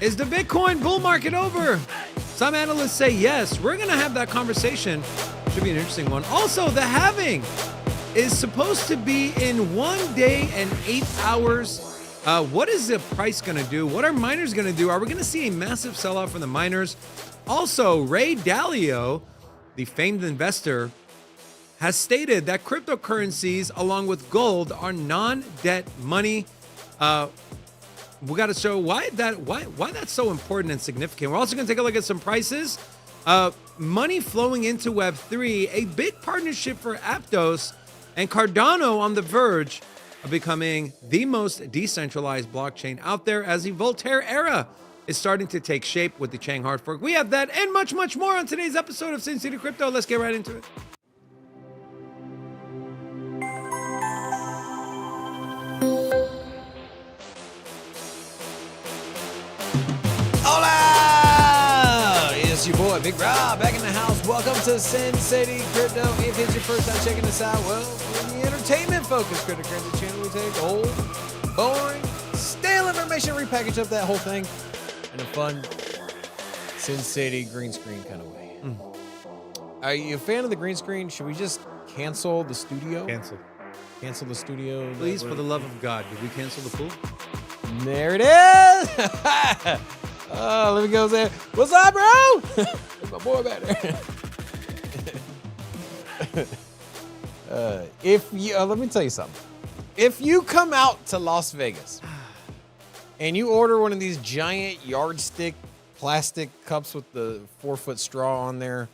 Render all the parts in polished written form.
Is the Bitcoin bull market over? Some analysts say yes. We're going to have that conversation. Should be an interesting one. Also, the halving is supposed to be in 1 day and 8 hours. What is the price going to do? What are miners going to do? Are we going to see a massive sell-off from the miners? Also, Ray Dalio, the famed investor, has stated that cryptocurrencies, along with gold, are non-debt money. We got to show why that's so important and significant. We're also going to take a look at some prices. Money flowing into Web3, a big partnership for Aptos, and Cardano on the verge of becoming the most decentralized blockchain out there as the Voltaire era is starting to take shape with the Chang hard fork. We have that and much, much more on today's episode of Sin City Crypto. Let's get right into it. Hola! It's your boy, Big Rob, back in the house. Welcome to Sin City Crypto. If it's your first time checking us out, well, we're the entertainment-focused cryptocurrency channel. We take old, boring, stale information, repackage up that whole thing in a fun Sin City green screen kind of way. Are you a fan of the green screen? Should we just cancel the studio? Cancel the studio. Please, for the love of God, did we cancel the pool? There it is. Oh, let me go there. What's up, bro? There's my boy back there. If you let me tell you something. If you come out to Las Vegas and you order one of these giant yardstick plastic cups with the 4-foot straw on there,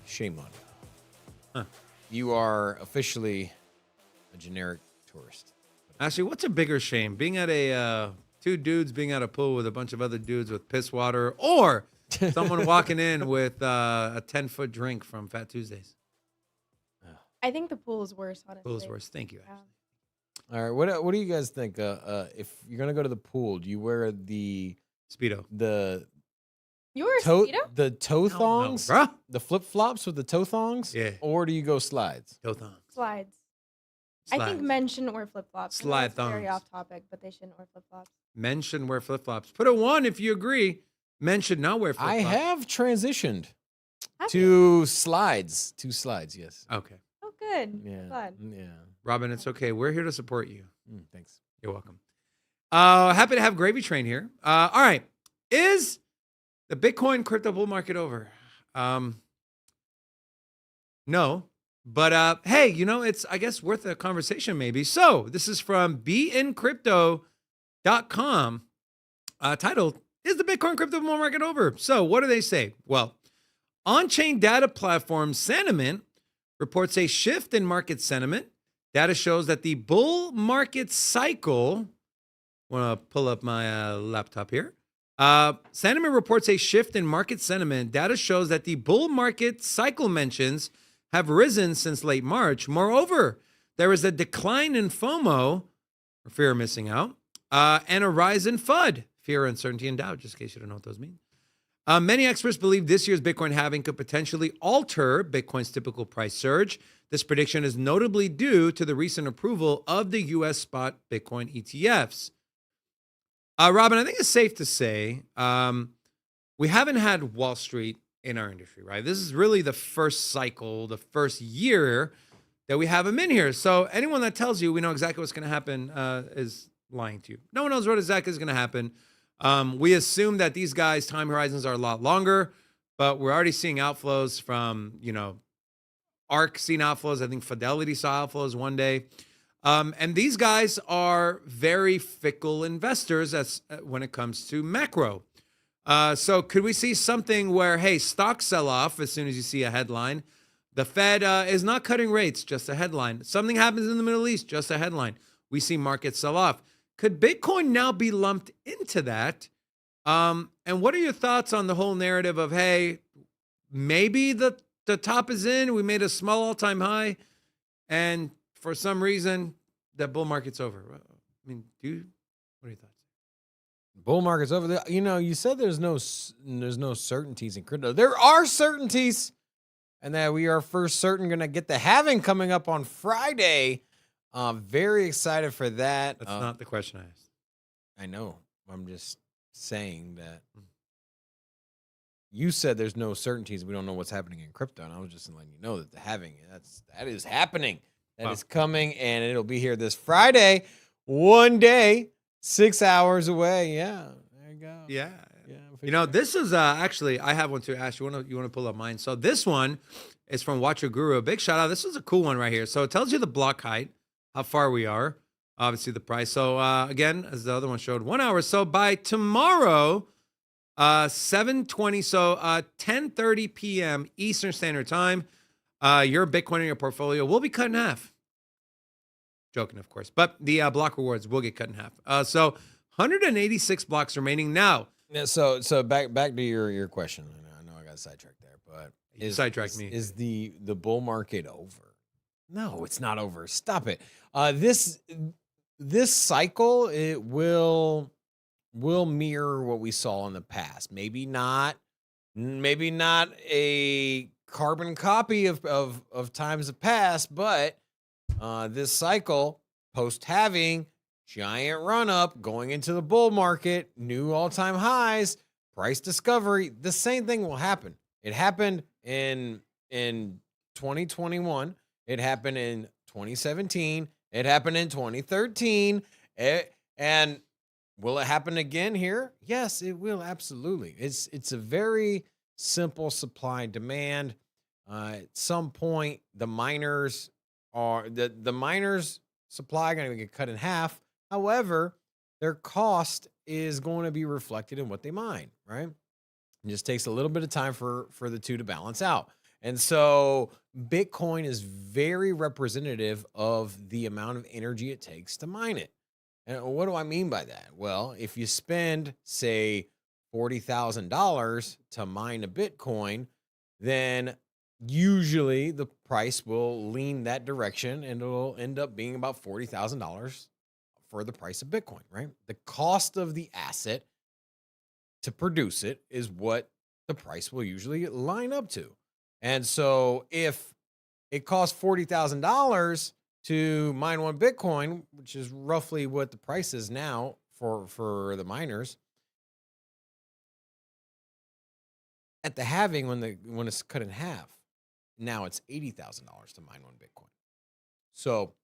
shame on you. Huh. You are officially a generic tourist. Actually, what's a bigger shame? Being at a two dudes being at a pool with a bunch of other dudes with piss water, or someone walking in with a 10-foot drink from Fat Tuesdays? I think the pool is worse, honestly. Pool is worse. Thank you. Yeah. All right, what do you guys think? If you're gonna go to the pool, do you wear the Speedo. You were a toe speedo? the toe thongs, Bruh. the flip flops with the toe thongs? Yeah. Or do you go slides? Toe thongs. Slides. I think men shouldn't wear flip flops. Slide Very thongs. off topic, but they shouldn't wear flip flops. Men shouldn't wear flip-flops. Put a 1 if you agree. Men should not wear flip-flops. I have transitioned Have to slides. To slides, yes. Okay. Oh, good. Yeah. Glad. Yeah. Robin, it's okay. We're here to support you. Thanks. You're welcome. Happy to have Gravy Train here. All right. Is the Bitcoin crypto bull market over? No. But hey, it's, I guess, worth a conversation maybe. So this is from beincrypto.com, titled, Is the Bitcoin crypto bull market over? So what do they say? Well, on-chain data platform Sentiment reports a shift in market sentiment. Data shows that the bull market cycle, I want to pull up my laptop here. Sentiment reports a shift in market sentiment. Data shows that the bull market cycle mentions have risen since late March. Moreover, there is a decline in FOMO, or fear of missing out, and a rise in FUD, fear, uncertainty, and doubt, just in case you don't know what those mean. Many experts believe this year's Bitcoin halving could potentially alter Bitcoin's typical price surge. This prediction is notably due to the recent approval of the U.S. spot Bitcoin ETFs. Robin, I think it's safe to say we haven't had Wall Street in our industry, right? This is really the first cycle, the first year that we have them in here. So anyone that tells you we know exactly what's going to happen is lying to you. No one knows what exactly is going to happen. We assume that these guys' time horizons are a lot longer, but we're already seeing outflows from, ARK seeing outflows. I think Fidelity saw outflows one day. And these guys are very fickle investors when it comes to macro. So could we see something where, hey, stocks sell off as soon as you see a headline? The Fed is not cutting rates, just a headline. Something happens in the Middle East, just a headline. We see markets sell off. Could Bitcoin now be lumped into that? And what are your thoughts on the whole narrative of, hey, maybe the top is in, we made a small all-time high, and for some reason, the bull market's over? I mean, what are your thoughts? Bull market's over there. You said there's no certainties in crypto. There are certainties, and that we are first certain going to get the halving coming up on Friday. Very excited for that. That's not the question I asked. I know. I'm just saying that you said there's no certainties. We don't know what's happening in crypto, and I was just letting you know that the halving that is happening. That is coming, and it'll be here this Friday. One day, 6 hours away. Yeah, there you go. Yeah. Yeah. This is actually, I have one to ask you. You want to pull up mine? So this one is from Watcher Guru. A big shout out. This is a cool one right here. So it tells you the block height, how far we are, obviously the price. So again, as the other one showed, 1 hour. So by tomorrow, 7:20, so 10:30 p.m. Eastern Standard Time, your Bitcoin in your portfolio will be cut in half. Joking, of course, but the block rewards will get cut in half. So 186 blocks remaining now. Yeah, so back to your question. I know I got sidetracked there, but sidetracked me. Is the bull market over? No, it's not over. Stop it. This cycle, it will mirror what we saw in the past. Maybe not a carbon copy of times of past, but this cycle, post halving, giant run up, going into the bull market, new all-time highs, price discovery, the same thing will happen. It happened in 2021. It happened in 2017. It happened in 2013. And will it happen again here? Yes, it will. Absolutely. It's a very simple supply and demand. At some point, the miners supply going to get cut in half. However, their cost is going to be reflected in what they mine, right? It just takes a little bit of time for the two to balance out. And so Bitcoin is very representative of the amount of energy it takes to mine it. And what do I mean by that? Well, if you spend, say, $40,000 to mine a Bitcoin, then usually the price will lean that direction, and it'll end up being about $40,000 for the price of Bitcoin, right? The cost of the asset to produce it is what the price will usually line up to. And so if it costs $40,000 to mine one Bitcoin, which is roughly what the price is now for the miners, at the halving, when it's cut in half, now it's $80,000 to mine one Bitcoin. So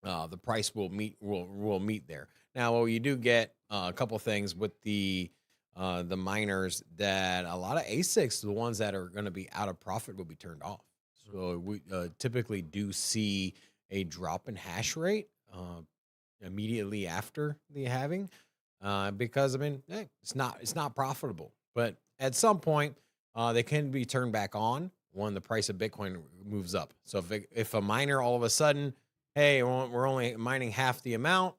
the price will meet there. Now, you do get a couple things with the miners, that a lot of ASICs, the ones that are going to be out of profit, will be turned off. So we typically do see a drop in hash rate immediately after the halving, because it's not profitable. But at some point, they can be turned back on when the price of Bitcoin moves up. So if a miner all of a sudden, hey, we're only mining half the amount,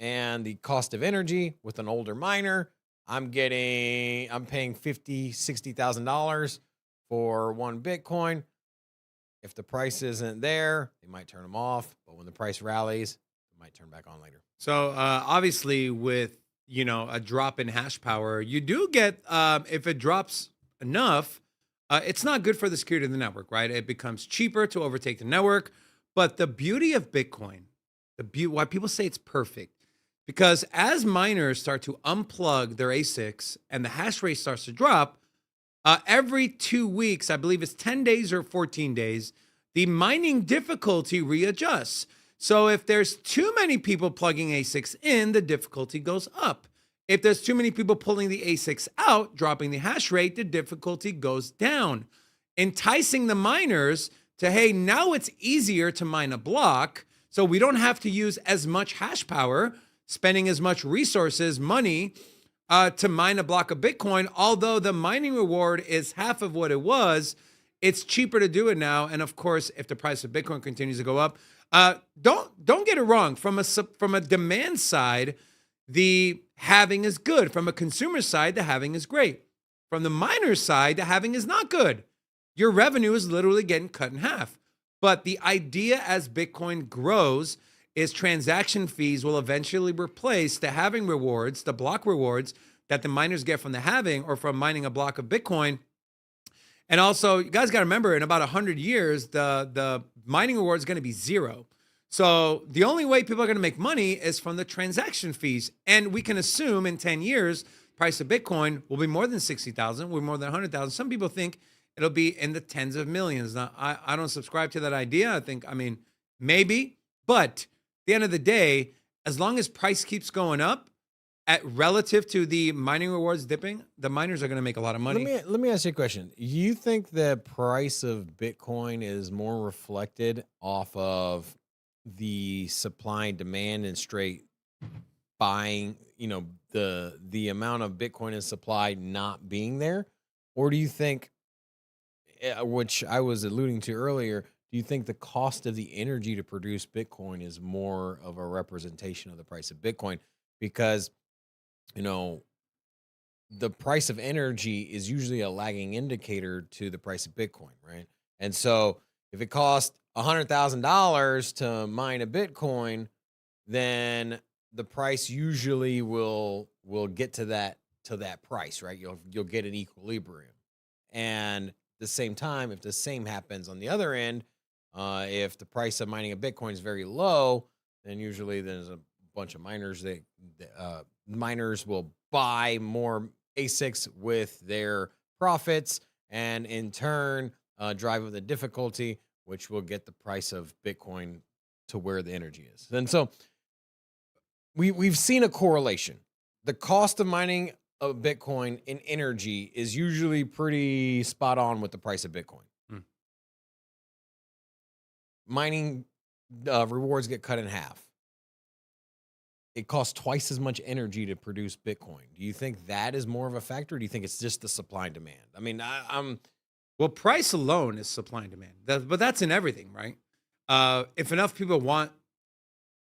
and the cost of energy with an older miner, I'm paying $50,000, $60,000 for one Bitcoin. If the price isn't there, they might turn them off. But when the price rallies, they might turn back on later. So obviously, with a drop in hash power, you do get, if it drops enough, it's not good for the security of the network, right? It becomes cheaper to overtake the network. But the beauty of Bitcoin, why people say it's perfect, because as miners start to unplug their ASICs and the hash rate starts to drop, every 2 weeks, I believe it's 10 days or 14 days, the mining difficulty readjusts. So if there's too many people plugging ASICs in, the difficulty goes up. If there's too many people pulling the ASICs out, dropping the hash rate, the difficulty goes down, enticing the miners to, hey, now it's easier to mine a block, so we don't have to use as much hash power, spending as much resources, money, to mine a block of Bitcoin. Although the mining reward is half of what it was, it's cheaper to do it now. And of course, if the price of Bitcoin continues to go up, don't get it wrong. From a demand side, the halving is good. From a consumer side, the halving is great. From the miner side, the halving is not good. Your revenue is literally getting cut in half. But the idea as Bitcoin grows is transaction fees will eventually replace the halving rewards, the block rewards that the miners get from the halving or from mining a block of Bitcoin. And also, you guys got to remember, in about 100 years, the mining reward is going to be zero. So the only way people are going to make money is from the transaction fees. And we can assume in 10 years, price of Bitcoin will be more than 60,000, will be more than 100,000. Some people think it'll be in the tens of millions. Now, I don't subscribe to that idea. I mean, maybe, but at the end of the day, as long as price keeps going up at relative to the mining rewards dipping, the miners are going to make a lot of money. Let me ask you a question. You think the price of Bitcoin is more reflected off of the supply and demand and straight buying, the amount of Bitcoin in supply not being there? Or do you think, which I was alluding to earlier, do you think the cost of the energy to produce Bitcoin is more of a representation of the price of Bitcoin? Because, the price of energy is usually a lagging indicator to the price of Bitcoin, right? And so if it costs $100,000 to mine a Bitcoin, then the price usually will get to that price, right? You'll get an equilibrium. And at the same time, if the same happens on the other end, if the price of mining a Bitcoin is very low, then usually there's a bunch of miners that miners will buy more ASICs with their profits, and in turn drive up the difficulty, which will get the price of Bitcoin to where the energy is. And so we've seen a correlation. The cost of mining a Bitcoin in energy is usually pretty spot on with the price of Bitcoin. Mining rewards get cut in half. It costs twice as much energy to produce Bitcoin. Do you think that is more of a factor? Or do you think it's just the supply and demand? I mean, Well, price alone is supply and demand, but that's in everything, right? If enough people want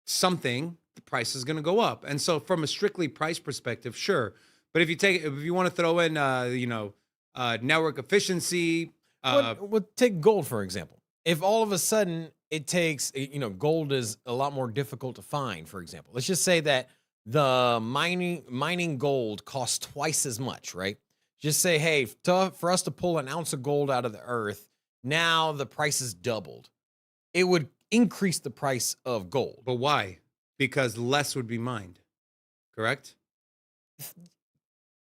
something, the price is going to go up. And so, from a strictly price perspective, sure. But if you want to throw in, network efficiency, take gold for example. If all of a sudden it takes, gold is a lot more difficult to find, for example. Let's just say that the mining gold costs twice as much, right? Just say, hey, for us to pull an ounce of gold out of the earth, now the price is doubled. It would increase the price of gold. But why? Because less would be mined, correct?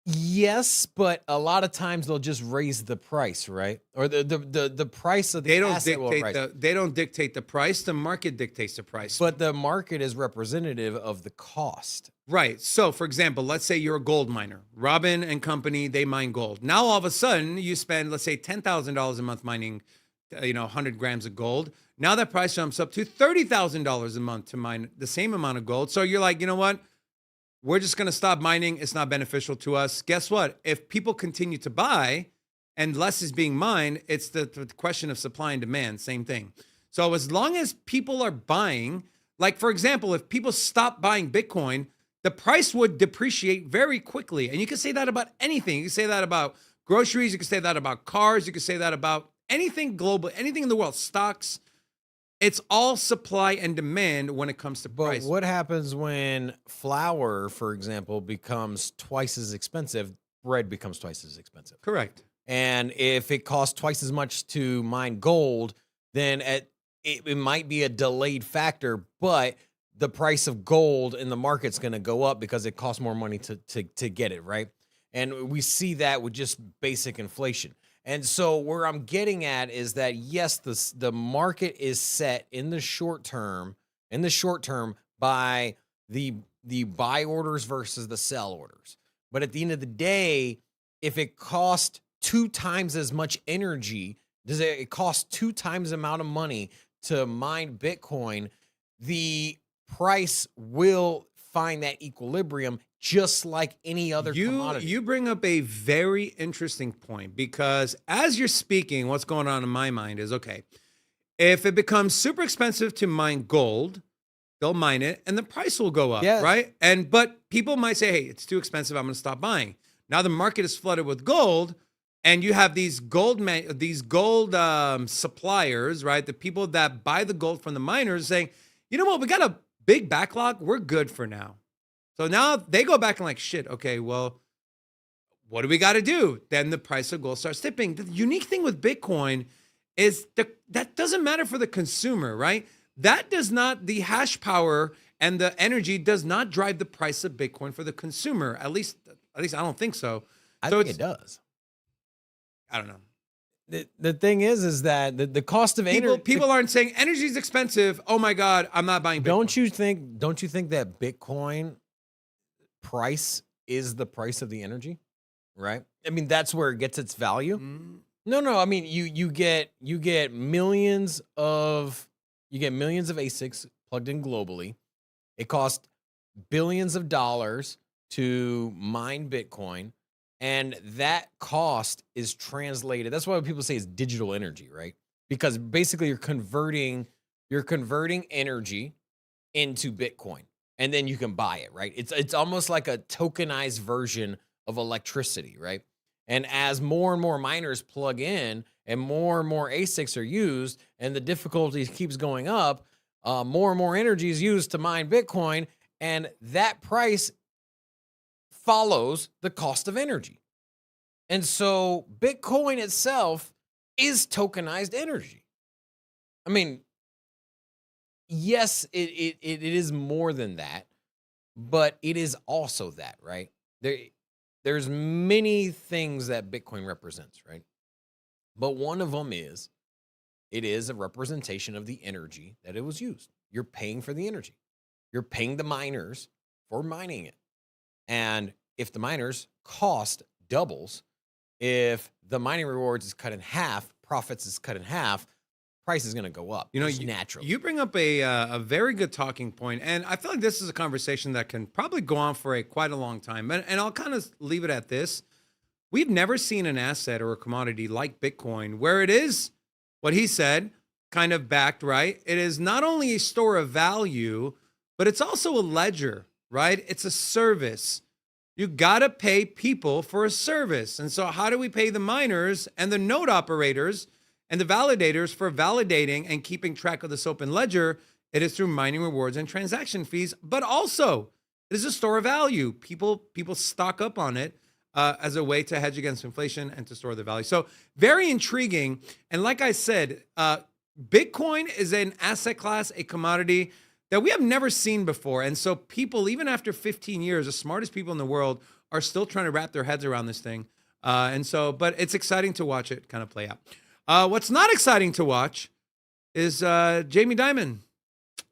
Yes, but a lot of times they'll just raise the price, right? Or the price of the asset will rise. They don't dictate the price. The market dictates the price. But the market is representative of the cost. Right. So, for example, let's say you're a gold miner. Robin and company, they mine gold. Now, all of a sudden, you spend, let's say, $10,000 a month mining, 100 grams of gold. Now that price jumps up to $30,000 a month to mine the same amount of gold. So you're like, you know what? We're just going to stop mining. It's not beneficial to us. Guess what? If people continue to buy and less is being mined, it's the question of supply and demand. Same thing. So as long as people are buying, like, for example, if people stop buying Bitcoin, the price would depreciate very quickly. And you can say that about anything. You can say that about groceries. You can say that about cars. You can say that about anything global, anything in the world, stocks. It's all supply and demand when it comes to price. But what happens when flour, for example, becomes twice as expensive? Bread becomes twice as expensive. Correct. And if it costs twice as much to mine gold, then it might be a delayed factor, but the price of gold in the market's going to go up because it costs more money to get it, right? And we see that with just basic inflation. And so where I'm getting at is that, yes, the market is set in the short term by the buy orders versus the sell orders. But at the end of the day, if it costs 2 times as much energy, it costs 2 times the amount of money to mine Bitcoin, the price will find that equilibrium just like any other commodity. You bring up a very interesting point, because as you're speaking, what's going on in my mind is, okay, if it becomes super expensive to mine gold, they'll mine it and the price will go up, Yes. right? But people might say, hey, it's too expensive, I'm going to stop buying. Now the market is flooded with gold, and you have these gold suppliers, right? The people that buy the gold from the miners saying, you know what, we got a big backlog, we're good for now. So now they go back and like, shit, okay, well, what do we got to do? Then the price of gold starts dipping. The unique thing with Bitcoin is that doesn't matter for the consumer, right? that does not, the hash power and the energy does not drive the price of Bitcoin for the consumer. At least I don't think so. I So think it's, it does. I don't know. The thing is that the cost of energy. People aren't saying energy is expensive. Oh my God, I'm not buying Bitcoin. Don't you think that Bitcoin price is the price of the energy? Right? I mean, that's where it gets its value. No. I mean, you get millions of ASICs plugged in globally. It costs billions of dollars to mine Bitcoin, and that cost is translated. That's why people say it's digital energy, right? Because basically you're converting energy into Bitcoin, and then you can buy it, right? It's almost like a tokenized version of electricity, right? And as more and more miners plug in and more ASICs are used and the difficulty keeps going up, more and more energy is used to mine Bitcoin, and that price follows the cost of energy. And so Bitcoin itself is tokenized energy. I mean, yes, it is more than that, but it is also that, right? There's many things that Bitcoin represents, right? But one of them is, it is a representation of the energy that it was used. You're paying for the energy. You're paying the miners for mining it. And if the miners' cost doubles, if the mining rewards is cut in half, profits is cut in half, price is going to go up. Naturally. You bring up a very good talking point, and I feel like this is a conversation that can probably go on for quite a long time. And I'll kind of leave it at this. We've never seen an asset or a commodity like Bitcoin where it is what he said, kind of backed, right? It is not only a store of value, but it's also a ledger, right? It's a service. You got to pay people for a service. And so how do we pay the miners and the node operators and the validators for validating and keeping track of this open ledger? It is through mining rewards and transaction fees, but also it is a store of value. People stock up on it as a way to hedge against inflation and to store the value. So very intriguing. And like I said, Bitcoin is an asset class, a commodity that we have never seen before. And so people, even after 15 years, the smartest people in the world are still trying to wrap their heads around this thing. But it's exciting to watch it kind of play out. What's not exciting to watch is Jamie Dimon.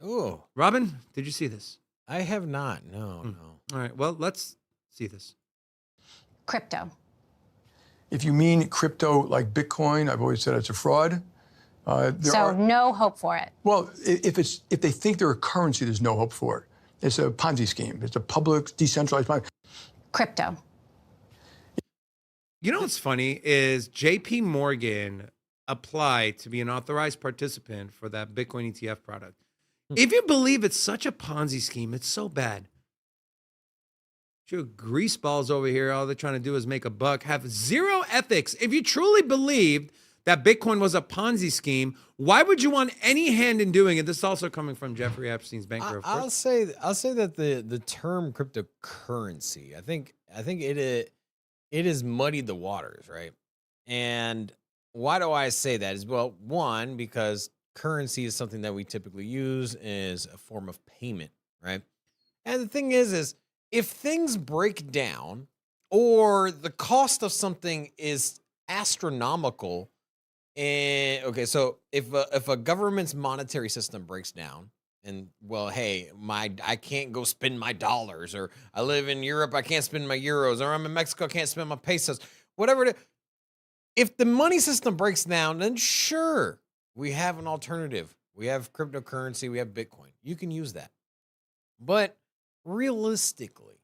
Oh, Robin, did you see this? I have not. No. All right. Well, let's see this. Crypto. If you mean crypto like Bitcoin, I've always said it's a fraud. No hope for it. Well, if they think they're a currency, there's no hope for it. It's a Ponzi scheme. It's a public, decentralized Ponzi. Crypto. You know what's funny is JP Morgan applied to be an authorized participant for that Bitcoin ETF product. If you believe it's such a Ponzi scheme, it's so bad. Sure, grease balls over here, all they're trying to do is make a buck, have zero ethics. If you truly believed that Bitcoin was a Ponzi scheme, why would you want any hand in doing it? This is also coming from Jeffrey Epstein's banker, of course. I'll say that the term cryptocurrency, I think it has muddied the waters, right? And why do I say that? Is, well, one, because currency is something that we typically use as a form of payment, right? And the thing is if things break down or the cost of something is astronomical, okay, so if a government's monetary system breaks down, and well, hey, I can't go spend my dollars, or I live in Europe, I can't spend my euros, or I'm in Mexico, I can't spend my pesos, whatever it is. If the money system breaks down, then sure, we have an alternative. We have cryptocurrency, we have Bitcoin. You can use that. But realistically,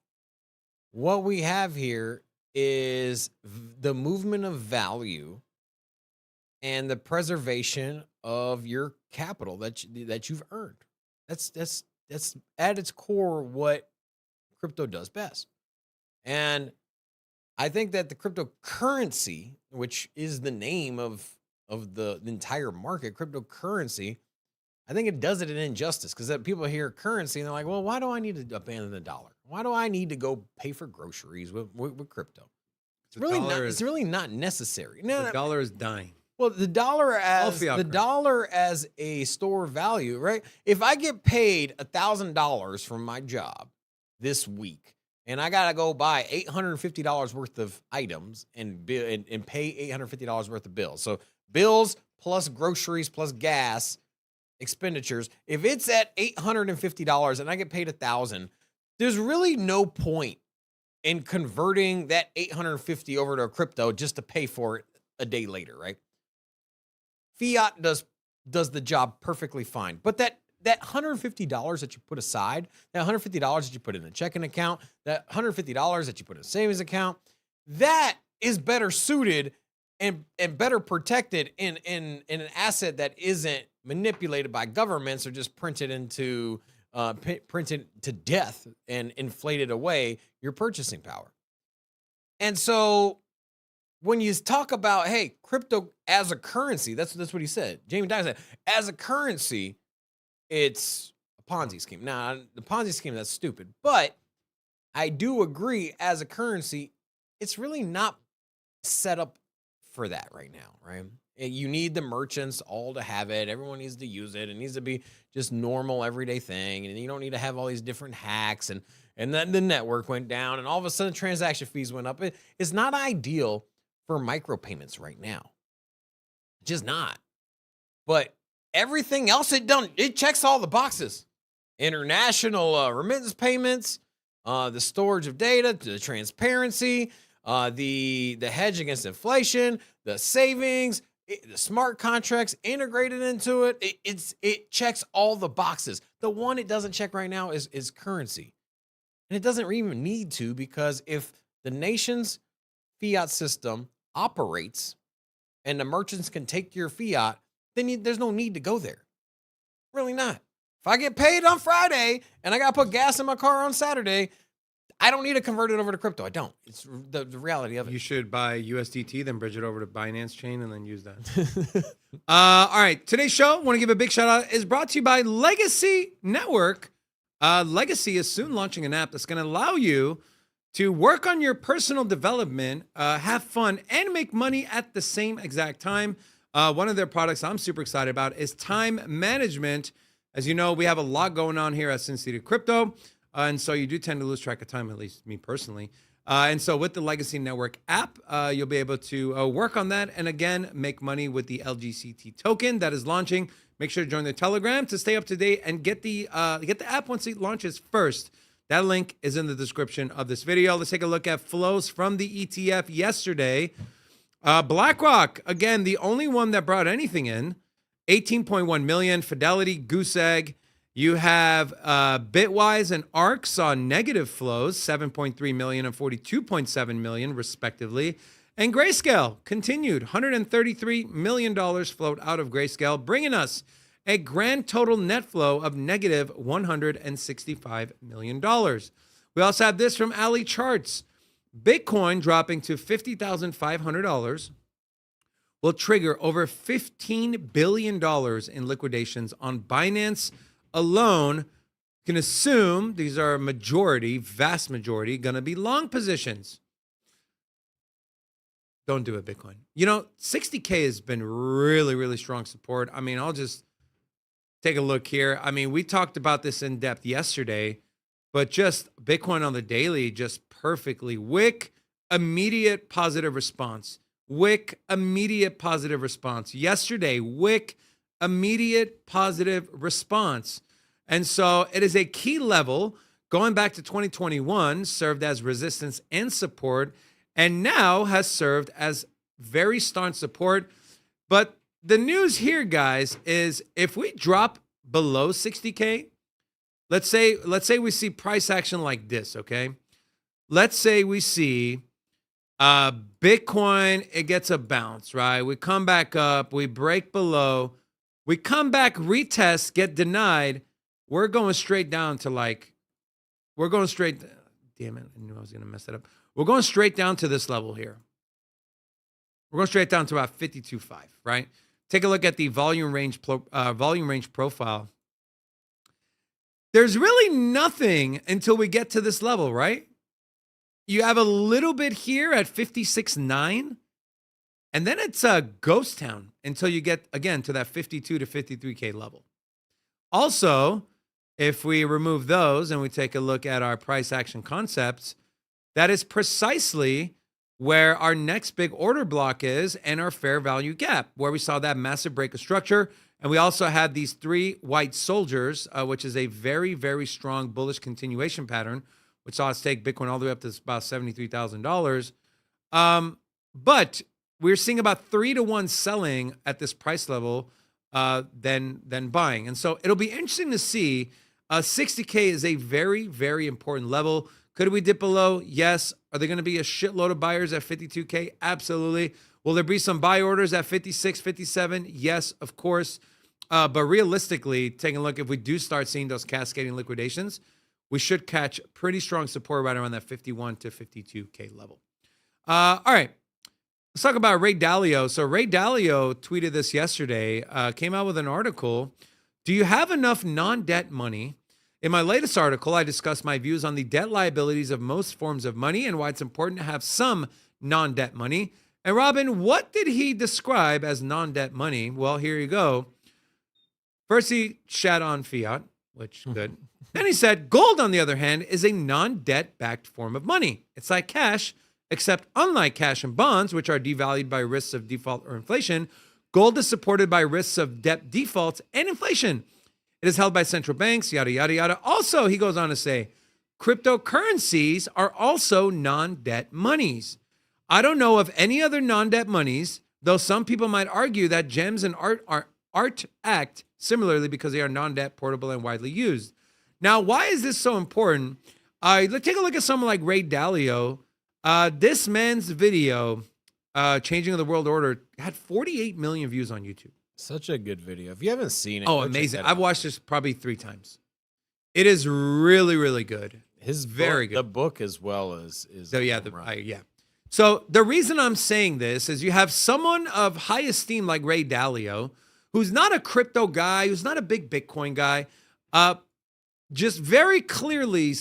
what we have here is the movement of value and the preservation of your capital that you've earned. That's at its core what crypto does best. And I think that the cryptocurrency, which is the name of the entire market, cryptocurrency, I think it does it an injustice, because people hear currency and they're like, well, why do I need to abandon the dollar? Why do I need to go pay for groceries with crypto? It's really not necessary. The dollar is dying. Well, the dollar as fiat the currency. dollar as a store value, right? If I get paid $1,000 from my job this week, and I gotta go buy $850 worth of items and pay $850 worth of bills. So bills plus groceries plus gas expenditures. If it's at $850 and I get paid $1,000, there's really no point in converting that $850 over to a crypto just to pay for it a day later, right? Fiat does the job perfectly fine. But that $150 that you put aside, that $150 that you put in a checking account, that $150 that you put in a savings account, that is better suited and better protected in an asset that isn't manipulated by governments or just printed to death and inflated away your purchasing power. And so when you talk about, hey, crypto as a currency, that's what he said. Jamie Dimon said, as a currency, it's a Ponzi scheme. Now, the Ponzi scheme, that's stupid. But I do agree, as a currency, it's really not set up for that right now, right? You need the merchants all to have it. Everyone needs to use it. It needs to be just normal, everyday thing. And you don't need to have all these different hacks. And then the network went down, and all of a sudden transaction fees went up. It's not ideal for micropayments right now. Just not. But everything else it checks all the boxes. International remittance payments, the storage of data, the transparency, the hedge against inflation, the savings, the smart contracts integrated into it. It checks all the boxes. The one it doesn't check right now is currency. And it doesn't even need to, because if the nation's fiat system operates and the merchants can take your fiat, then there's no need to go there. Really not. If I get paid on Friday and I got to put gas in my car on Saturday, I don't need to convert it over to crypto. I don't. It's the reality of it. You should buy USDT, then bridge it over to Binance Chain, and then use that. All right. Today's show, want to give a big shout out, is brought to you by Legacy Network. Legacy is soon launching an app that's going to allow you to work on your personal development, have fun, and make money at the same exact time. One of their products I'm super excited about is time management. As you know, we have a lot going on here at Sin City Crypto. And so you do tend to lose track of time, at least me personally. And so with the Legacy Network app, you'll be able to work on that and, again, make money with the LGCT token that is launching. Make sure to join the Telegram to stay up to date and get the app once it launches first. That link is in the description of this video. Let's take a look at flows from the ETF yesterday. BlackRock, again, the only one that brought anything in, 18.1 million. Fidelity, Goose Egg. You have Bitwise and ARK saw negative flows, 7.3 million and 42.7 million, respectively. And Grayscale continued, $133 million flowed out of Grayscale, bringing us a grand total net flow of negative $165 million. We also have this from Ali Charts. Bitcoin dropping to $50,500 will trigger over $15 billion in liquidations on Binance alone. You can assume these are vast majority, going to be long positions. Don't do it, Bitcoin. 60K has been really, really strong support. I mean, I'll just take a look here. I mean, we talked about this in depth yesterday, but just Bitcoin on the daily, just perfectly. Wick, immediate positive response. Wick, immediate positive response. Yesterday, Wick, immediate positive response. And so it is a key level going back to 2021, served as resistance and support, and now has served as very staunch support. But the news here, guys, is if we drop below 60K, let's say we see price action like this, okay? Let's say we see Bitcoin, it gets a bounce, right? We come back up, we break below, we come back, retest, get denied. We're going straight down to damn it, I knew I was going to mess that up. We're going straight down to this level here. We're going straight down to about 52.5, right? Take a look at the volume range profile. There's really nothing until we get to this level, right? You have a little bit here at 56.9, And then it's a ghost town until you get, again, to that 52 to 53K level. Also, if we remove those and we take a look at our price action concepts, that is precisely where our next big order block is and our fair value gap, where we saw that massive break of structure. And we also had these 3 white soldiers, which is a very, very strong bullish continuation pattern, which saw us take Bitcoin all the way up to about $73,000. But we're seeing about 3-to-1 selling at this price level than buying. And so it'll be interesting to see. 60K is a very, very important level. Could we dip below? Yes. Are there going to be a shitload of buyers at 52K? Absolutely. Will there be some buy orders at 56, 57? Yes, of course. But realistically, taking a look, if we do start seeing those cascading liquidations, we should catch pretty strong support right around that 51 to 52K level. All right. Let's talk about Ray Dalio. So Ray Dalio tweeted this yesterday, came out with an article. Do you have enough non-debt money? In my latest article, I discuss my views on the debt liabilities of most forms of money and why it's important to have some non-debt money. And Robin, what did he describe as non-debt money? Well, here you go. First, he shat on fiat, which good. Then he said, gold, on the other hand, is a non-debt backed form of money. It's like cash, except unlike cash and bonds, which are devalued by risks of default or inflation, gold is supported by risks of debt defaults and inflation. It is held by central banks, yada, yada, yada. Also, he goes on to say, cryptocurrencies are also non-debt monies. I don't know of any other non-debt monies, though some people might argue that gems and art act similarly because they are non-debt, portable, and widely used. Now, why is this so important? Let's take a look at someone like Ray Dalio. This man's video, Changing of the World Order, had 48 million views on YouTube. Such a good video. If you haven't seen it, oh, amazing. I've watched this probably 3 times. It is really, really good. His very book, good. The book as well is so yeah, yeah. So the reason I'm saying this is you have someone of high esteem like Ray Dalio, who's not a crypto guy, who's not a big Bitcoin guy, just very clearly,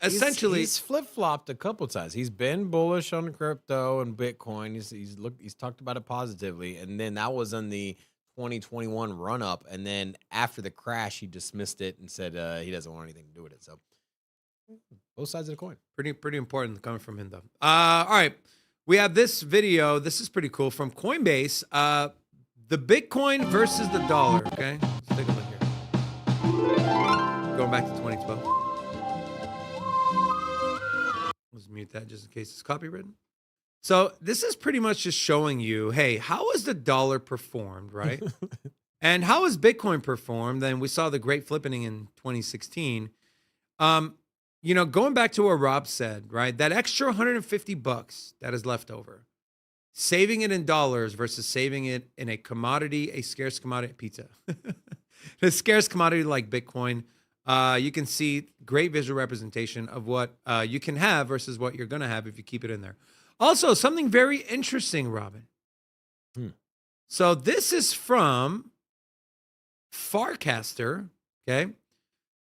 essentially, he's flip-flopped a couple times. He's been bullish on crypto and Bitcoin. He's talked about it positively, and then that was in the 2021 run-up, and then after the crash, he dismissed it and said he doesn't want anything to do with it. So both sides of the coin. Pretty important coming from him, though. All right, we have this video. This is pretty cool from Coinbase. The Bitcoin versus the dollar. Okay, let's take a look here. Going back to 2012. Let's mute that just in case it's copywritten. So this is pretty much just showing you, hey, how has the dollar performed, right? And how has Bitcoin performed? Then we saw the great flipping in 2016. You know, going back to what Rob said, right? That extra $150 that is left over, saving it in dollars versus saving it in a commodity, a scarce commodity, pizza, a scarce commodity like Bitcoin. You can see great visual representation of what you can have versus what you're going to have if you keep it in there. Also, something very interesting, Robin. So this is from Farcaster, okay?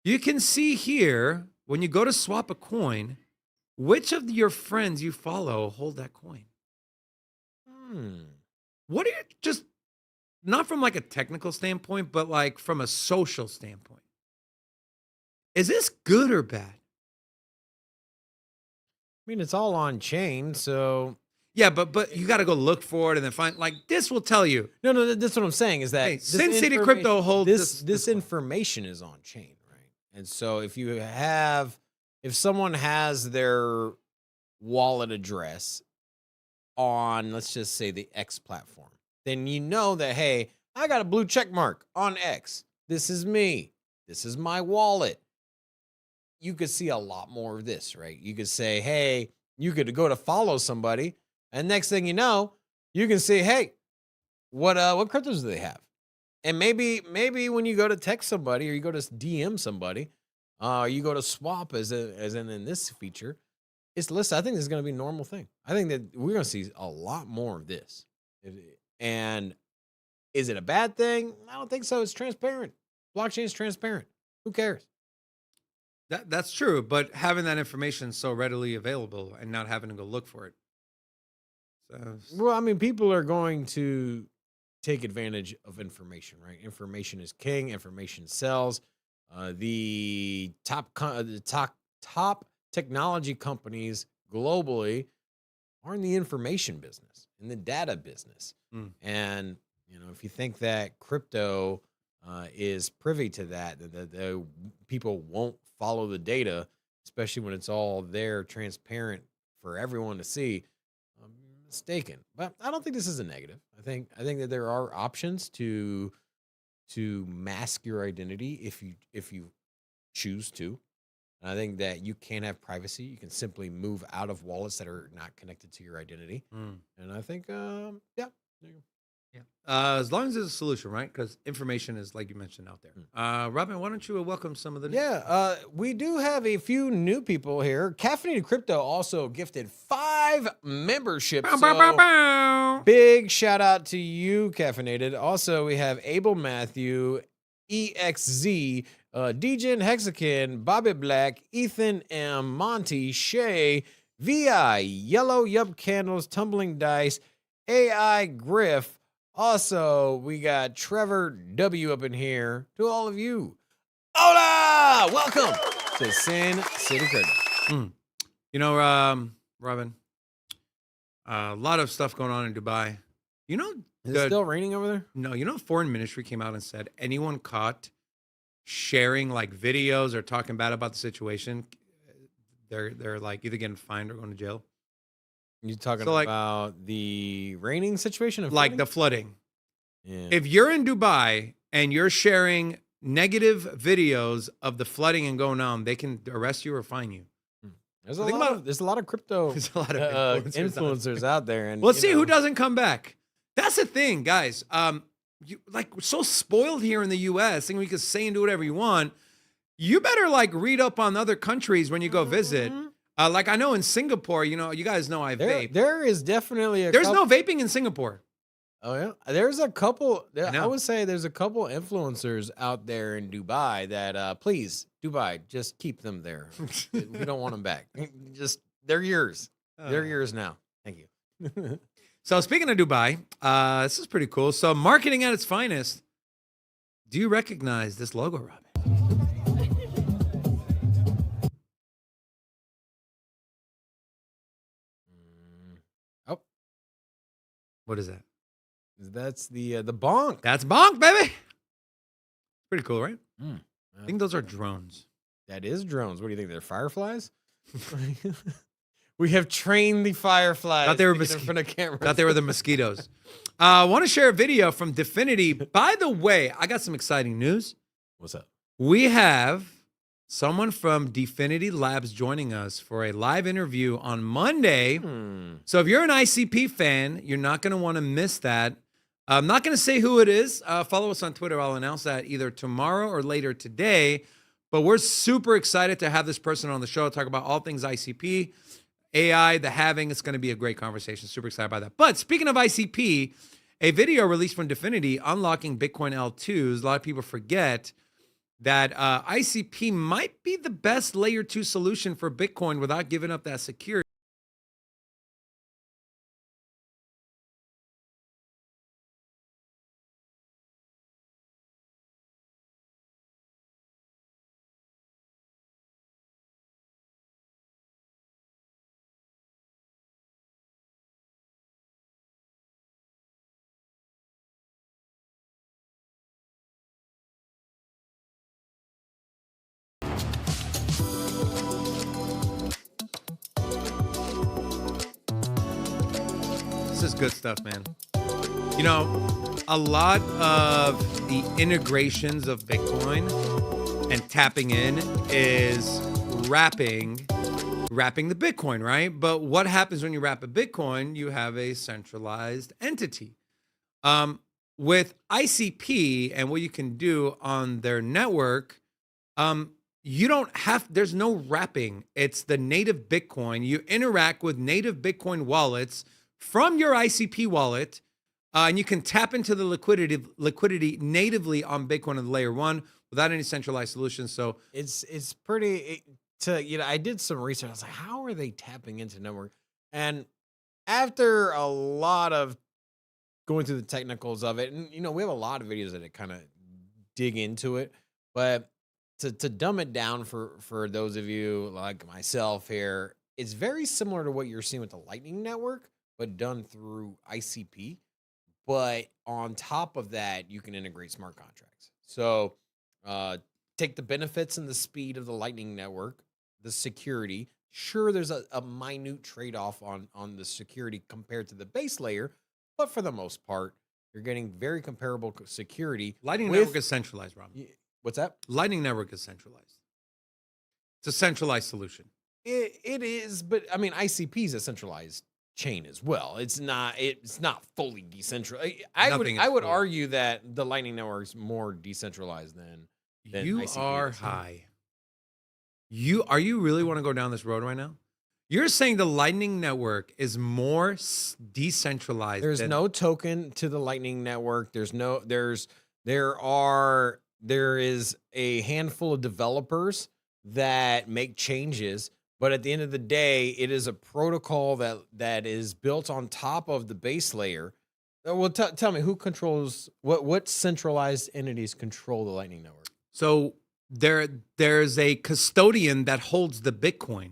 You can see here, when you go to swap a coin, which of your friends you follow hold that coin. What are you, just not from like a technical standpoint, but like from a social standpoint? Is this good or bad? I mean, it's all on chain, so yeah, but you got to go look for it and then find, like, this will tell you. No, that's what I'm saying is that Sin City Crypto holds this information is on chain, right? And so if someone has their wallet address on, let's just say, the X platform, then you know that, hey, I got a blue check mark on X. This is me. This is my wallet. You could see a lot more of this, right? You could say, hey, you could go to follow somebody, and next thing you know, you can say, hey, what cryptos do they have? And maybe when you go to text somebody or you go to DM somebody, you go to swap as in this feature, it's listed. I think this is going to be a normal thing. I think that we're going to see a lot more of this. And is it a bad thing? I don't think so. It's transparent. Blockchain is transparent. Who cares? That's true, but having that information so readily available and not having to go look for it, Well, I mean, people are going to take advantage of information, right? Information is king. Information sells. The top technology companies globally are in the information business, in the data business. And if you think that crypto is privy to that, the people won't follow the data, especially when it's all there, transparent for everyone to see. Mistaken, but I don't think this is a negative. I think that there are options to mask your identity if you choose to. And I think that you can have privacy. You can simply move out of wallets that are not connected to your identity. And I think, yeah, there you go. As long as there's a solution, right? Because information is, like you mentioned, out there. Robin, why don't you welcome some of the... Yeah, we do have a few new people here. Caffeinated Crypto also gifted 5 memberships. Bow, bow, bow, bow. Big shout out to you, Caffeinated. Also, we have Abel Matthew, EXZ, Degen Hexakin, Bobby Black, Ethan M, Monty, Shay, VI, Yellow Yup Candles, Tumbling Dice, AI Griff. Also, we got Trevor W up in here. To all of you, hola! Welcome to Sin City Crypto. Robin, a lot of stuff going on in Dubai. Is it still raining over there? No, foreign ministry came out and said anyone caught sharing like videos or talking bad about the situation, they're like either getting fined or going to jail. You talking about the raining situation? Like the flooding. Yeah. If you're in Dubai and you're sharing negative videos of the flooding and going on, they can arrest you or fine you. There's a lot of crypto There's a lot of influencers out there. And let's see who doesn't come back. That's the thing, guys. We're so spoiled here in the U.S. thinking we can say and do whatever you want. You better read up on other countries when you go visit. Like I know in Singapore, you guys know I vape. There is definitely there's no vaping in Singapore. Oh yeah, there's a couple. I would say there's a couple influencers out there in Dubai that please, Dubai, just keep them there. We don't want them back. Just they're yours. They're yours now. Thank you. So speaking of Dubai, this is pretty cool. So marketing at its finest. Do you recognize this logo, Robin? Oh, what is that? That's the bonk. That's bonk, baby. Pretty cool, right? I think those are drones. That is drones. What do you think? They're fireflies? We have trained the fireflies. Thought they were in front of cameras. Thought they were the mosquitoes. I want to share a video from Dfinity. By the way, I got some exciting news. What's up? We have someone from Dfinity Labs joining us for a live interview on Monday. So if you're an ICP fan, you're not going to want to miss that. I'm not going to say who it is. Follow us on Twitter. I'll announce that either tomorrow or later today. But we're super excited to have this person on the show, talk about all things ICP, AI, the halving. It's going to be a great conversation. Super excited about that. But speaking of ICP, a video released from Dfinity unlocking Bitcoin L2s. A lot of people forget that ICP might be the best layer 2 solution for Bitcoin without giving up that security. This is good stuff, man. A lot of the integrations of Bitcoin and tapping in is wrapping the Bitcoin, right? But what happens when you wrap a Bitcoin? You have a centralized entity. With ICP and what you can do on their network, you don't have, there's no wrapping. It's the native Bitcoin. You interact with native Bitcoin wallets from your ICP wallet, and you can tap into the liquidity natively on Bitcoin in layer 1 without any centralized solutions. So it's pretty I did some research. I was like, how are they tapping into network? And after a lot of going through the technicals of it, and we have a lot of videos that kind of dig into it, but to dumb it down for those of you like myself here, it's very similar to what you're seeing with the Lightning Network, but done through ICP. But on top of that, you can integrate smart contracts. So take the benefits and the speed of the Lightning Network, the security. Sure, there's a minute trade-off on the security compared to the base layer, but for the most part, you're getting very comparable security. Lightning Network is centralized, Rob. What's that? Lightning Network is centralized. It's a centralized solution. It is, but I mean, ICP is a centralized chain as well. It's not fully decentralized. I would argue that the Lightning Network is more decentralized than you ICP are is. high. Are you really want to go down this road right now? You're saying the Lightning Network is more decentralized. There's no token to the Lightning Network. There is a handful of developers that make changes, but at the end of the day, it is a protocol that is built on top of the base layer. Well, tell me, who controls what centralized entities control the Lightning Network? So there's a custodian that holds the Bitcoin.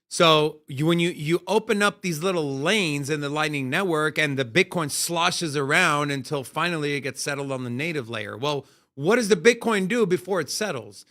So when you open up these little lanes in the Lightning Network and the Bitcoin sloshes around until finally it gets settled on the native layer. Well, what does the Bitcoin do before it settles?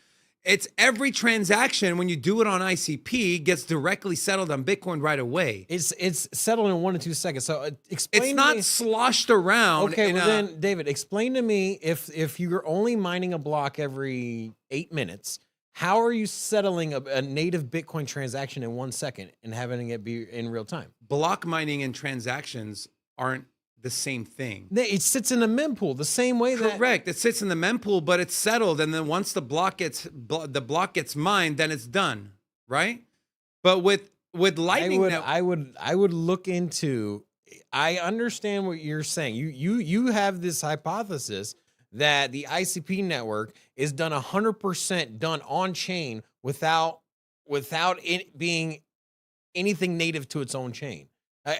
It's every transaction when you do it on ICP gets directly settled on Bitcoin right away. It's settled in 1 to 2 seconds. So explain. It's not sloshed around. Okay, well then, David, explain to me if you're only mining a block every 8 minutes, how are you settling a native Bitcoin transaction in 1 second and having it be in real time? Block mining and transactions aren't the same thing. It sits in a mempool the same way that. Correct. It sits in the mempool, but it's settled, and then once the block gets mined, then it's done, right? But with Lightning, I would look into. I understand what you're saying. You have this hypothesis that the ICP network is done 100% done on chain without it being anything native to its own chain.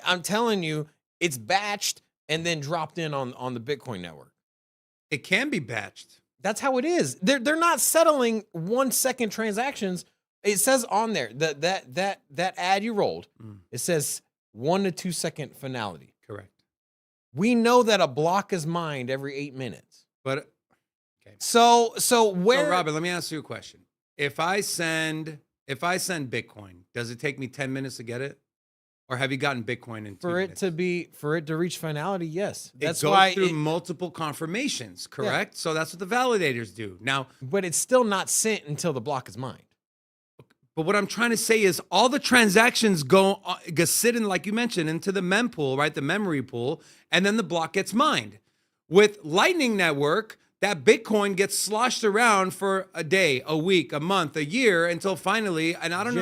I'm telling you, it's batched and then dropped in on the Bitcoin network. It can be batched. That's how it is. They're not settling 1 second transactions. It says on there that ad you rolled. It says 1 to 2 second finality. Correct. We know that a block is mined every 8 minutes. But okay. So Robert, let me ask you a question. If I send Bitcoin, does it take me 10 minutes to get it? Or have you gotten Bitcoin in 2 minutes? For it to reach finality, yes. That's why through multiple confirmations, correct? Yeah. So that's what the validators do. Now, but it's still not sent until the block is mined. But what I'm trying to say is all the transactions go sit in, like you mentioned, into the mempool, right? The memory pool, and then the block gets mined. With Lightning Network, that Bitcoin gets sloshed around for a day, a week, a month, a year, until finally, and I don't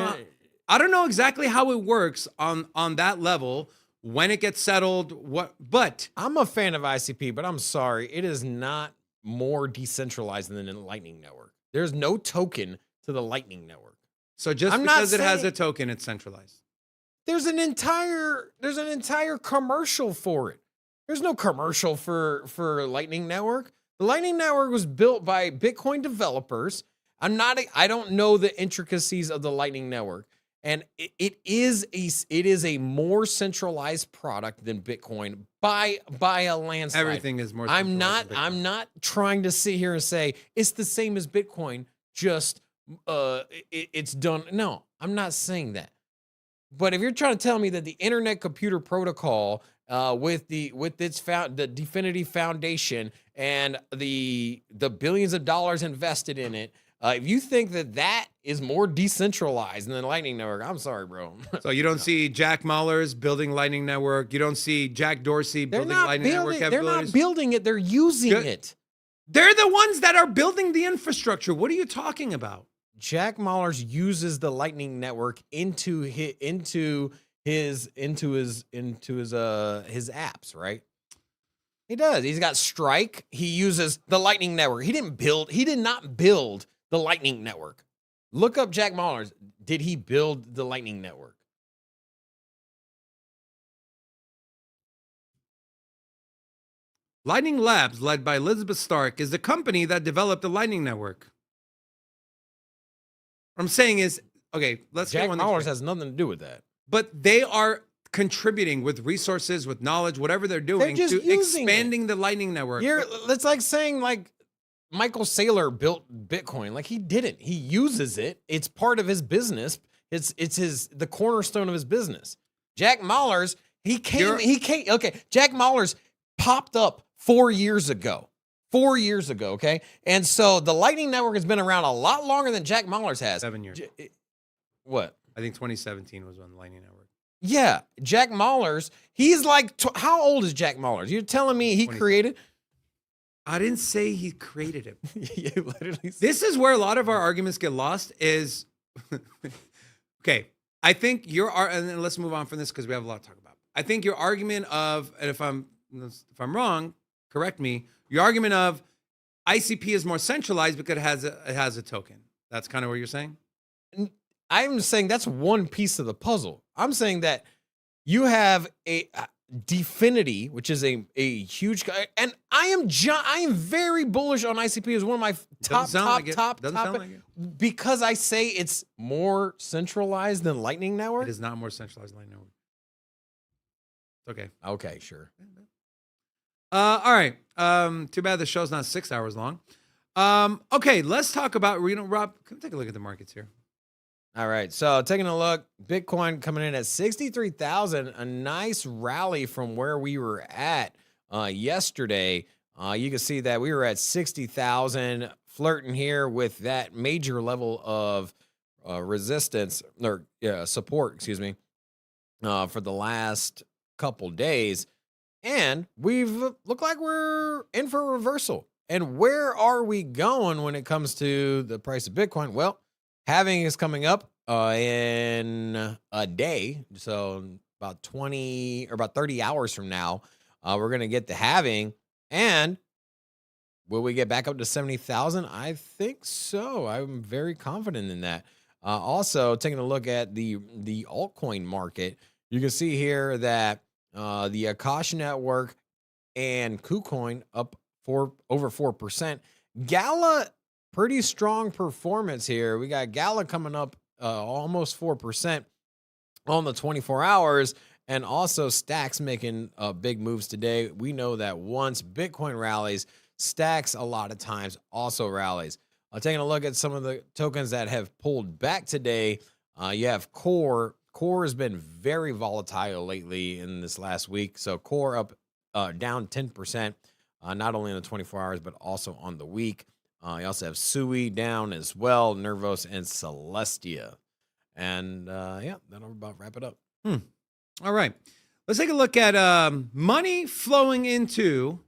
know exactly how it works on that level when it gets settled. But I'm a fan of ICP, but I'm sorry, it is not more decentralized than the Lightning Network. There's no token to the Lightning Network. So just because it has a token, it's centralized. There's an entire commercial for it. There's no commercial for Lightning Network. The Lightning Network was built by Bitcoin developers. I don't know the intricacies of the Lightning Network. And it is a more centralized product than Bitcoin by a landslide. Everything is more centralized. I'm not trying to sit here and say it's the same as Bitcoin, just it's done. No, I'm not saying that. But if you're trying to tell me that the Internet Computer Protocol with the DFINITY Foundation and the billions of dollars invested in it, if you think that is more decentralized than the Lightning Network, I'm sorry, bro. So you don't see Jack Mallers building Lightning Network. You don't see Jack Dorsey building Lightning Network capabilities. They're not building it. They're using it. They're the ones that are building the infrastructure. What are you talking about? Jack Mallers uses the Lightning Network into his apps, right? He does. He's got Strike. He uses the Lightning Network. He did not build the Lightning Network. Look up Jack Mallers. Did he build the Lightning Network? Lightning Labs, led by Elizabeth Stark, is the company that developed the Lightning Network. What I'm saying is, okay, let's Jack get one. Mallers has nothing to do with that. But they are contributing with resources, with knowledge, whatever they're doing just to using expanding the Lightning Network. It's like saying like Michael Saylor built Bitcoin. Like he didn't. He uses it. It's part of his business. It's the cornerstone of his business. Jack Mallers, okay. Jack Mallers popped up 4 years ago. 4 years ago, okay? And so the Lightning Network has been around a lot longer than Jack Mallers has. 7 years. What? I think 2017 was when the Lightning Network. Yeah, Jack Mallers, he's like, how old is Jack Mallers? You're telling me he 20. created? I didn't say he created it. You literally said. This is where a lot of our arguments get lost is, okay, I think and then let's move on from this because we have a lot to talk about. I think your argument of, and if I'm wrong, correct me, your argument of ICP is more centralized because it has a token. That's kind of what you're saying? I'm saying that's one piece of the puzzle. I'm saying that you have a Dfinity, which is a huge guy, and I am very bullish on ICP as one of my top because I say it's more centralized than Lightning Network. It is not more centralized than Lightning Network. Okay, sure. All right. Too bad the show's not 6 hours long. Okay, let's talk about, Rob, come take a look at the markets here. All right, so taking a look, Bitcoin coming in at 63,000, a nice rally from where we were at yesterday. You can see that we were at 60,000, flirting here with that major level of resistance or support, excuse me, for the last couple days. And we've looked like we're in for a reversal. And where are we going when it comes to the price of Bitcoin? Well, halving is coming up in a day. So about 20 or about 30 hours from now, we're going to get the halving. And will we get back up to 70,000? I think so. I'm very confident in that. Also, taking a look at the altcoin market, you can see here that the Akash network and KuCoin up over 4%. Gala, pretty strong performance here. We got Gala coming up almost 4% on the 24 hours. And also Stacks making big moves today. We know that once Bitcoin rallies, Stacks a lot of times also rallies. Taking a look at some of the tokens that have pulled back today, you have Core. Core has been very volatile lately in this last week. So Core up down 10%, not only in the 24 hours, but also on the week. You also have Sui down as well, Nervos and Celestia. And yeah, that'll about wrap it up. All right. Let's take a look at money flowing into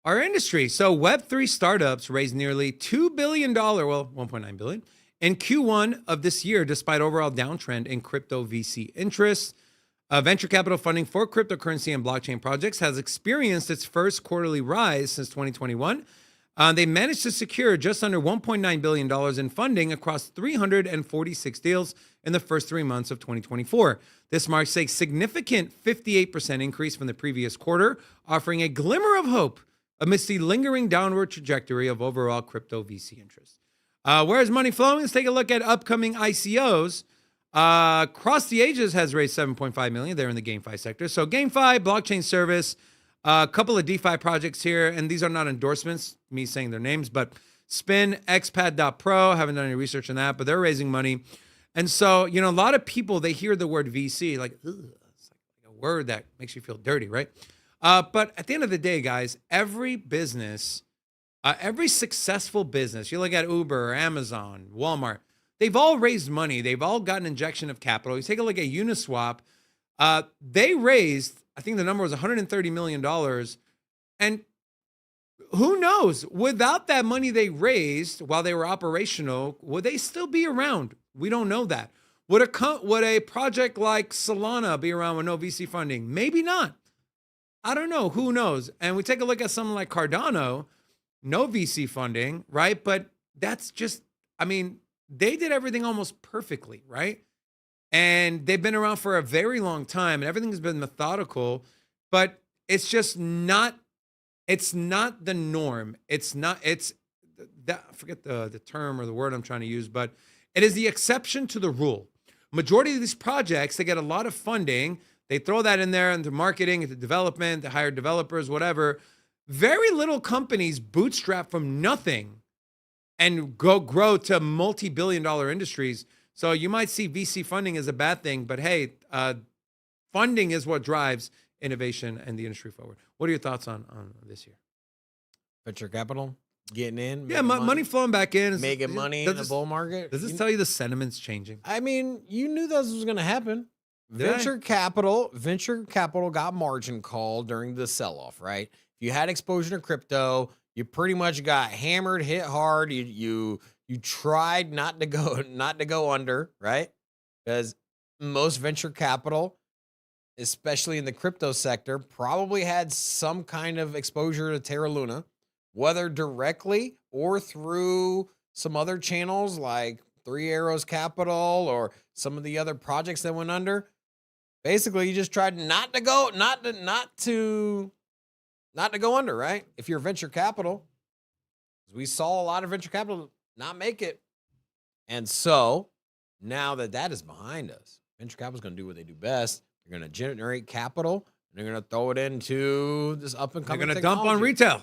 our industry. So Web3 startups raised nearly $2 billion, well, $1.9 billion, in Q1 of this year, despite overall downtrend in crypto VC interest. Venture capital funding for cryptocurrency and blockchain projects has experienced its first quarterly rise since 2021. They managed to secure just under $1.9 billion in funding across 346 deals in the first 3 months of 2024. This marks a significant 58% increase from the previous quarter, offering a glimmer of hope amidst the lingering downward trajectory of overall crypto VC interest. Where's money flowing? Let's take a look at upcoming ICOs. Cross the Ages has raised $7.5 million. They're in the GameFi sector. So GameFi, blockchain service, a couple of DeFi projects here, and these are not endorsements, me saying their names, but Spin, Xpad.pro, haven't done any research on that, but they're raising money. And so, a lot of people, they hear the word VC, like, ugh, it's like a word that makes you feel dirty, right? But at the end of the day, guys, every business, every successful business, you look at Uber, Amazon, Walmart, they've all raised money. They've all got an injection of capital. You take a look at Uniswap, they raised, I think the number was $130 million. And who knows, without that money they raised while they were operational, would they still be around? We don't know that. Would a project like Solana be around with no VC funding? Maybe not. I don't know. Who knows? And we take a look at someone like Cardano, no VC funding, right? But that's just, they did everything almost perfectly, right? And they've been around for a very long time and everything's been methodical, but it's just not It's not the norm. It's not. It's that. I forget the term or the word I'm trying to use, but it is the exception to the rule. Majority of these projects, they get a lot of funding. They throw that in there into marketing, into development, they hire developers, whatever. Very little companies bootstrap from nothing and grow to multi-billion-dollar industries. So you might see VC funding as a bad thing, but hey, funding is what drives innovation and the industry forward. What are your thoughts on this year? Venture capital getting in. Yeah, money flowing back in. Making money in the bull market. Does this tell you the sentiment's changing? I mean, you knew this was going to happen. Venture capital got margin called during the sell-off, right? If you had exposure to crypto, you pretty much got hammered, hit hard. You tried not to go under, right? Because most venture capital, especially in the crypto sector, probably had some kind of exposure to Terra Luna, whether directly or through some other channels like Three Arrows Capital or some of the other projects that went under. Basically, you just tried not to go under, right? If you're venture capital, we saw a lot of venture capital not make it. And so now that is behind us, venture capital is going to do what they do best. They're going to generate capital and they're going to throw it into this up and coming. They're going to dump on retail.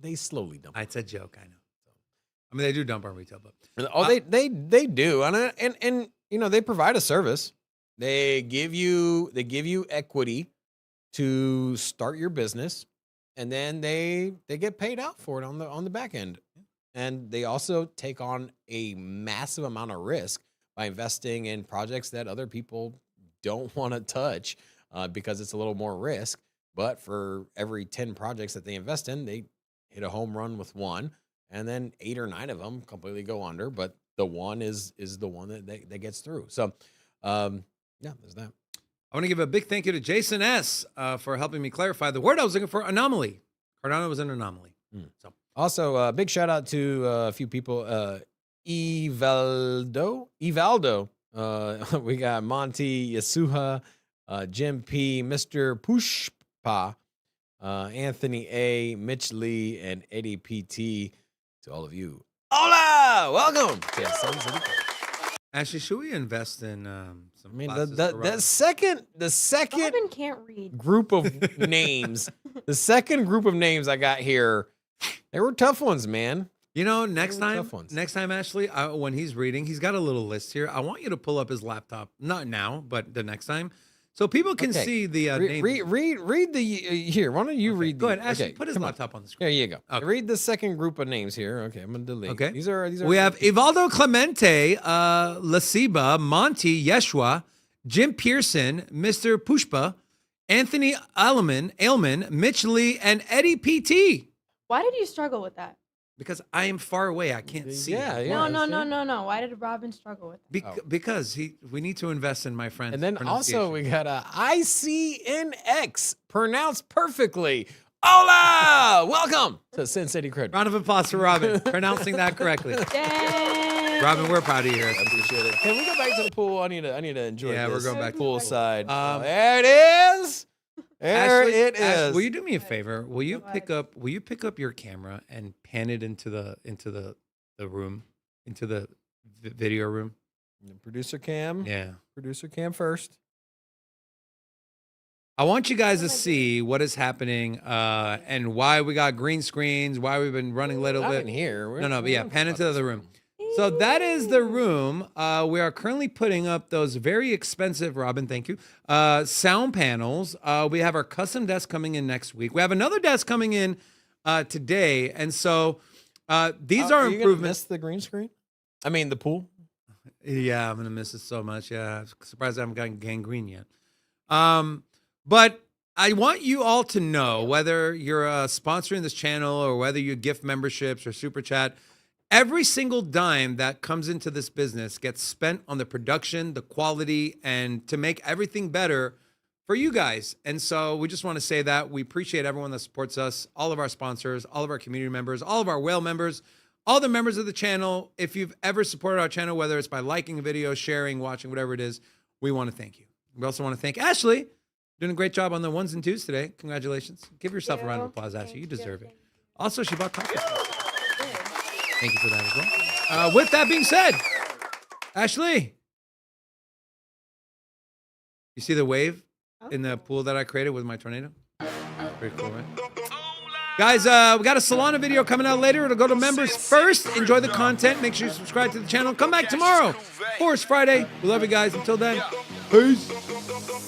They slowly dump. It's a joke, I know. I mean, they do dump on retail, but they do, and you know, they provide a service. They give you equity to start your business, and then they get paid out for it on the back end. And they also take on a massive amount of risk by investing in projects that other people don't want to touch because it's a little more risk. But for every 10 projects that they invest in, they hit a home run with one, and then 8 or 9 of them completely go under. But the one is the one that gets through. So, yeah, there's that. I want to give a big thank you to Jason S. For helping me clarify the word I was looking for, anomaly. Cardano was an anomaly. So also, big shout out to a few people. Evaldo. We got Monty, Yasuha, Jim P, Mr. Pushpa, Anthony A, Mitch Lee, and Eddie PT. To all of you, hola, welcome to Sun City. Ashley, should we invest in some? I mean, classes for the second Robin can't read. group of names, the second group of names I got here, they were tough ones, man. You know, next tough ones. time, Ashley, when he's reading, he's got a little list here. I want you to pull up his laptop, not now, but the next time, so people can see the names. Read the here. Why don't you read? Go ahead, Ashley. Okay, put his laptop on the screen. There you go. Okay. Read the second group of names here. Okay, I'm gonna delete. Okay. These are. We have Evaldo Clemente, Lasiba, Monty, Yeshua, Jim Pearson, Mr. Pushpa, Anthony Ailman, Mitch Lee, and Eddie PT. Why did you struggle with that? Because I am far away, I can't see. Yeah. No. Why did Robin struggle with that? Because we need to invest in my friend. And then also we got a ICNX pronounced perfectly. Hola! Welcome to Sin City Cred. Round of applause for Robin, pronouncing that correctly. Yay! Robin, we're proud of you. I appreciate it. Can we go back to the pool? I need to enjoy Yeah, this. we're going back poolside. There it is. Ashley, it is. Will you do me a favor? Will you pick up your camera and pan it into the room, into the video room? Producer Cam. Yeah. Producer Cam first. I want you guys to see what is happening and why we got green screens, why we've been running a little Not bit. in here. But yeah, pan into the other room. So that is the room. We are currently putting up those very expensive, Robin, thank you, sound panels. We have our custom desk coming in next week. We have another desk coming in today. And so these are improvements. You miss the green screen? I mean, the pool? Yeah, I'm going to miss it so much. Yeah, I'm surprised I haven't gotten gangrene yet. But I want you all to know, whether you're sponsoring this channel or whether you gift memberships or super chat, every single dime that comes into this business gets spent on the production, the quality, and to make everything better for you guys. And so we just want to say that we appreciate everyone that supports us, all of our sponsors, all of our community members, all of our whale members, all the members of the channel. If you've ever supported our channel, whether it's by liking a video, sharing, watching, whatever it is, we want to thank you. We also want to thank Ashley Doing a great job on the ones and twos today. Congratulations. Give yourself a round of applause, Ashley. You deserve it. Also, she bought coffee. Thank you for that as well. With that being said, Ashley, you see the wave in the pool that I created with my tornado? Pretty cool, right? Guys, we got a Solana video coming out later. It'll go to members first. Enjoy the content. Make sure you subscribe to the channel. Come back tomorrow. Force Friday. We love you guys. Until then, peace.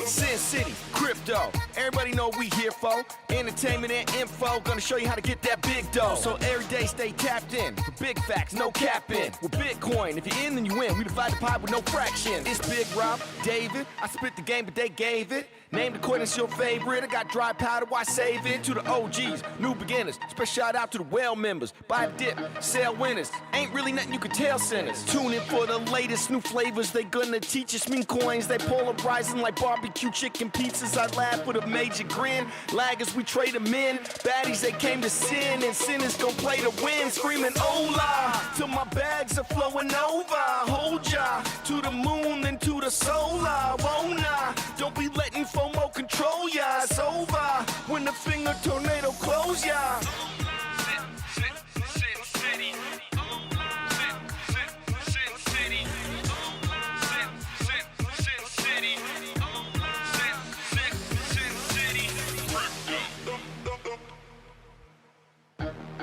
Sin City, crypto. Everybody know we here for entertainment and info. Gonna show you how to get that big dough. So every day stay tapped in for big facts, no capping. With Bitcoin, if you're in, then you win. We divide the pie with no fraction. It's Big Rob, David. I spit the game, but they gave it. Named according to your favorite. I got dry powder, why save it? To the OGs, new beginners. Special shout out to the well members. Buy the dip, sell winners. Ain't really nothing you can tell sinners. Tune in for the latest new flavors. They gonna teach us mean coins. They polarizing like barbecue chicken pizzas. I laugh with a major grin. Laggers, we trade them in. Baddies, they came to sin. And sinners gon' play to win. Screaming, hola, till my bags are flowing over. Hold ya to the moon, then to the solar. Won't I? Don't be letting FOMO control ya. It's over when the finger tornado close ya.